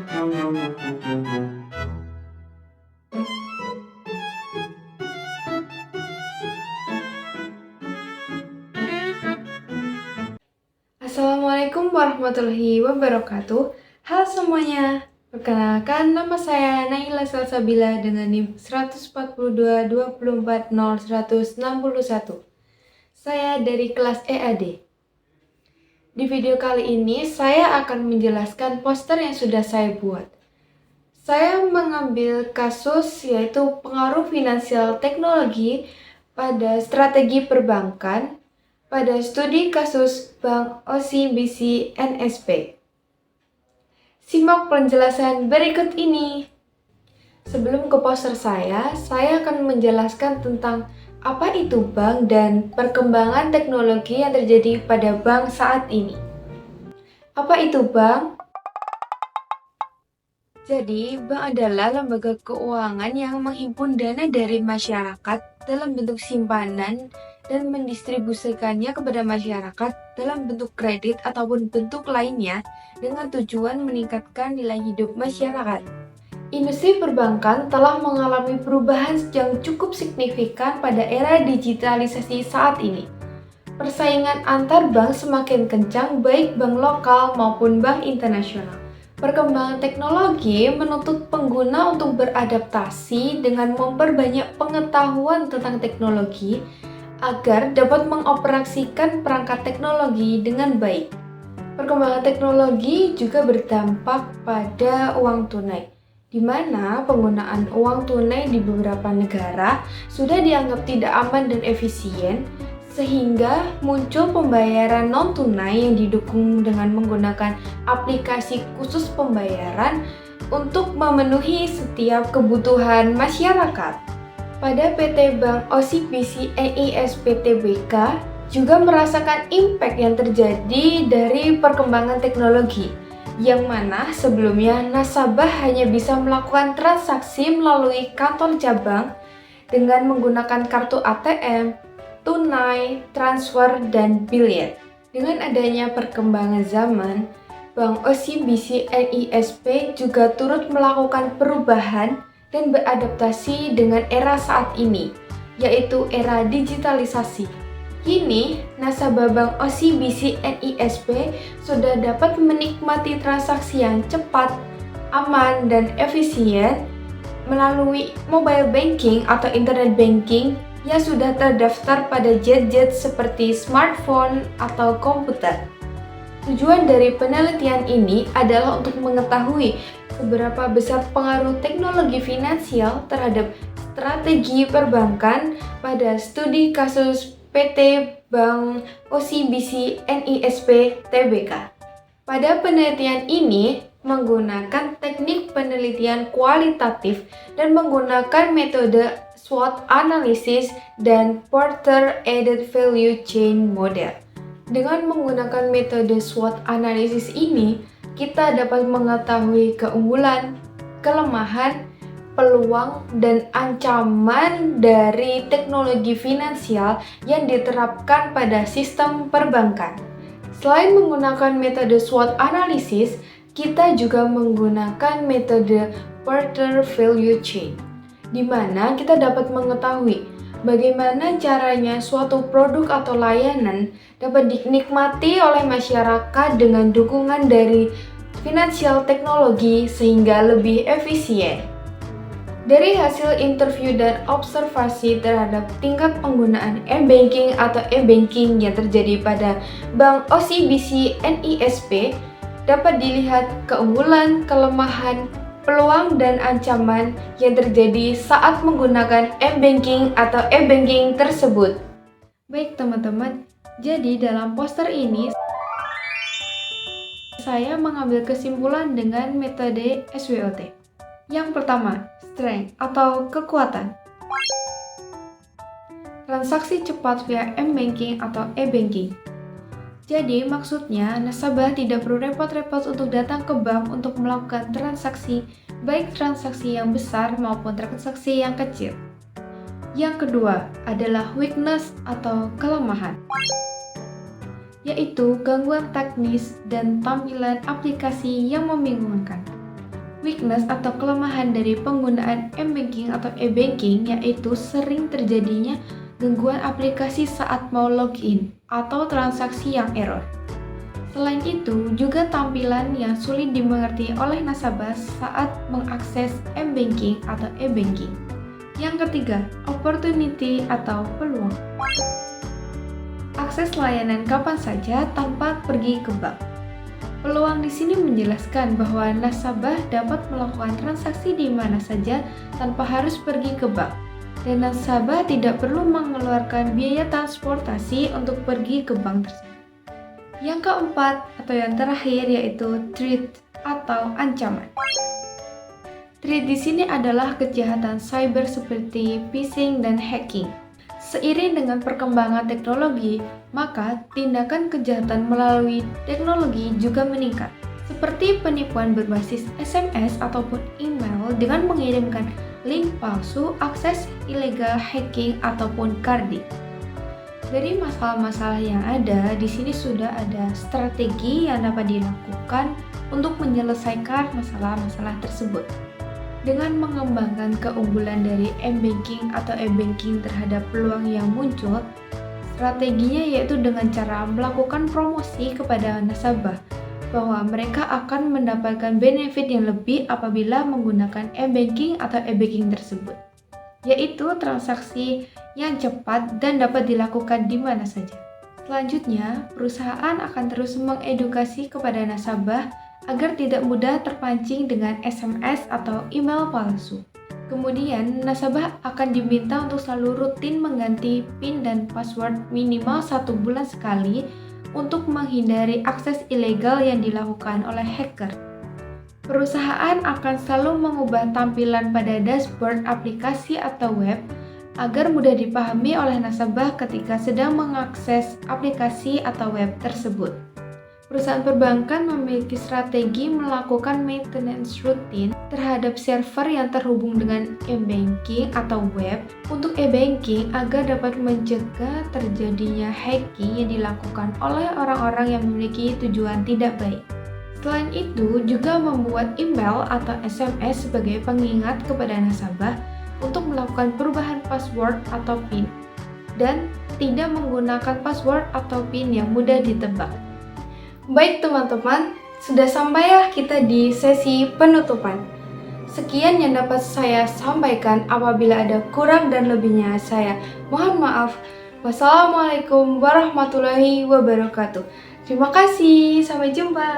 Assalamualaikum warahmatullahi wabarakatuh. Halo semuanya, perkenalkan nama saya Naila Salsabila dengan NIM 142.24.0.161. Saya dari kelas EAD. Di video kali ini saya akan menjelaskan poster yang sudah saya buat. Saya mengambil kasus yaitu pengaruh finansial teknologi pada strategi perbankan pada studi kasus Bank OCBC NSP. Simak penjelasan berikut ini. Sebelum ke poster saya akan menjelaskan tentang apa itu bank dan perkembangan teknologi yang terjadi pada bank saat ini. Apa itu bank? Jadi, bank adalah lembaga keuangan yang menghimpun dana dari masyarakat dalam bentuk simpanan dan mendistribusikannya kepada masyarakat dalam bentuk kredit ataupun bentuk lainnya dengan tujuan meningkatkan nilai hidup masyarakat. Industri perbankan telah mengalami perubahan yang cukup signifikan pada era digitalisasi saat ini. Persaingan antar bank semakin kencang baik bank lokal maupun bank internasional. Perkembangan teknologi menuntut pengguna untuk beradaptasi dengan memperbanyak pengetahuan tentang teknologi agar dapat mengoperasikan perangkat teknologi dengan baik. Perkembangan teknologi juga berdampak pada uang tunai, di mana penggunaan uang tunai di beberapa negara sudah dianggap tidak aman dan efisien, sehingga muncul pembayaran non-tunai yang didukung dengan menggunakan aplikasi khusus pembayaran untuk memenuhi setiap kebutuhan masyarakat. Pada PT Bank OCBC NISP Tbk juga merasakan impact yang terjadi dari perkembangan teknologi, yang mana sebelumnya nasabah hanya bisa melakukan transaksi melalui kantor cabang dengan menggunakan kartu ATM, tunai, transfer, dan biliet. Dengan adanya perkembangan zaman, Bank OCBC NISP juga turut melakukan perubahan dan beradaptasi dengan era saat ini, yaitu era digitalisasi. Kini, nasabah Bank OCBC NISP sudah dapat menikmati transaksi yang cepat, aman, dan efisien melalui mobile banking atau internet banking yang sudah terdaftar pada gadget seperti smartphone atau komputer. Tujuan dari penelitian ini adalah untuk mengetahui seberapa besar pengaruh teknologi finansial terhadap strategi perbankan pada studi kasus PT Bank OCBC NISP Tbk. Pada penelitian ini, menggunakan teknik penelitian kualitatif dan menggunakan metode SWOT analysis dan Porter Added Value Chain Model. Dengan menggunakan metode SWOT analysis ini, kita dapat mengetahui keunggulan, kelemahan, peluang, dan ancaman dari teknologi finansial yang diterapkan pada sistem perbankan. Selain menggunakan metode SWOT analysis, kita juga menggunakan metode Porter Value Chain, di mana kita dapat mengetahui bagaimana caranya suatu produk atau layanan dapat dinikmati oleh masyarakat dengan dukungan dari finansial teknologi sehingga lebih efisien. Dari hasil interview dan observasi terhadap tingkat penggunaan m-banking atau e-banking yang terjadi pada Bank OCBC NISP, dapat dilihat keunggulan, kelemahan, peluang, dan ancaman yang terjadi saat menggunakan m-banking atau e-banking tersebut. Baik teman-teman, jadi dalam poster ini saya mengambil kesimpulan dengan metode SWOT. Yang pertama, strength atau kekuatan. Transaksi cepat via m-banking atau e-banking. Jadi maksudnya nasabah tidak perlu repot-repot untuk datang ke bank untuk melakukan transaksi, baik transaksi yang besar maupun transaksi yang kecil. Yang kedua adalah weakness atau kelemahan, yaitu gangguan teknis dan tampilan aplikasi yang membingungkan. Weakness atau kelemahan dari penggunaan m-banking atau e-banking yaitu sering terjadinya gangguan aplikasi saat mau login atau transaksi yang error. Selain itu, juga tampilan yang sulit dimengerti oleh nasabah saat mengakses m-banking atau e-banking. Yang ketiga, opportunity atau peluang. Akses layanan kapan saja tanpa pergi ke bank. Peluang di sini menjelaskan bahwa nasabah dapat melakukan transaksi di mana saja tanpa harus pergi ke bank, dan nasabah tidak perlu mengeluarkan biaya transportasi untuk pergi ke bank tersebut. Yang keempat atau yang terakhir yaitu threat atau ancaman. Threat di sini adalah kejahatan cyber seperti phishing dan hacking. Seiring dengan perkembangan teknologi, maka tindakan kejahatan melalui teknologi juga meningkat, seperti penipuan berbasis SMS ataupun email dengan mengirimkan link palsu, akses ilegal, hacking, ataupun carding. Dari masalah-masalah yang ada, di sini sudah ada strategi yang dapat dilakukan untuk menyelesaikan masalah-masalah tersebut. Dengan mengembangkan keunggulan dari m-banking atau e-banking terhadap peluang yang muncul, strateginya yaitu dengan cara melakukan promosi kepada nasabah bahwa mereka akan mendapatkan benefit yang lebih apabila menggunakan m-banking atau e-banking tersebut, yaitu transaksi yang cepat dan dapat dilakukan di mana saja. Selanjutnya, perusahaan akan terus mengedukasi kepada nasabah agar tidak mudah terpancing dengan SMS atau email palsu. Kemudian, nasabah akan diminta untuk selalu rutin mengganti PIN dan password minimal 1 bulan sekali untuk menghindari akses ilegal yang dilakukan oleh hacker. Perusahaan akan selalu mengubah tampilan pada dashboard aplikasi atau web agar mudah dipahami oleh nasabah ketika sedang mengakses aplikasi atau web tersebut. Perusahaan perbankan memiliki strategi melakukan maintenance rutin terhadap server yang terhubung dengan e-banking atau web untuk e-banking agar dapat mencegah terjadinya hacking yang dilakukan oleh orang-orang yang memiliki tujuan tidak baik. Selain itu, juga membuat email atau SMS sebagai pengingat kepada nasabah untuk melakukan perubahan password atau PIN dan tidak menggunakan password atau PIN yang mudah ditebak. Baik teman-teman, sudah sampailah kita di sesi penutupan. Sekian yang dapat saya sampaikan, apabila ada kurang dan lebihnya saya mohon maaf. Wassalamualaikum warahmatullahi wabarakatuh. Terima kasih, sampai jumpa.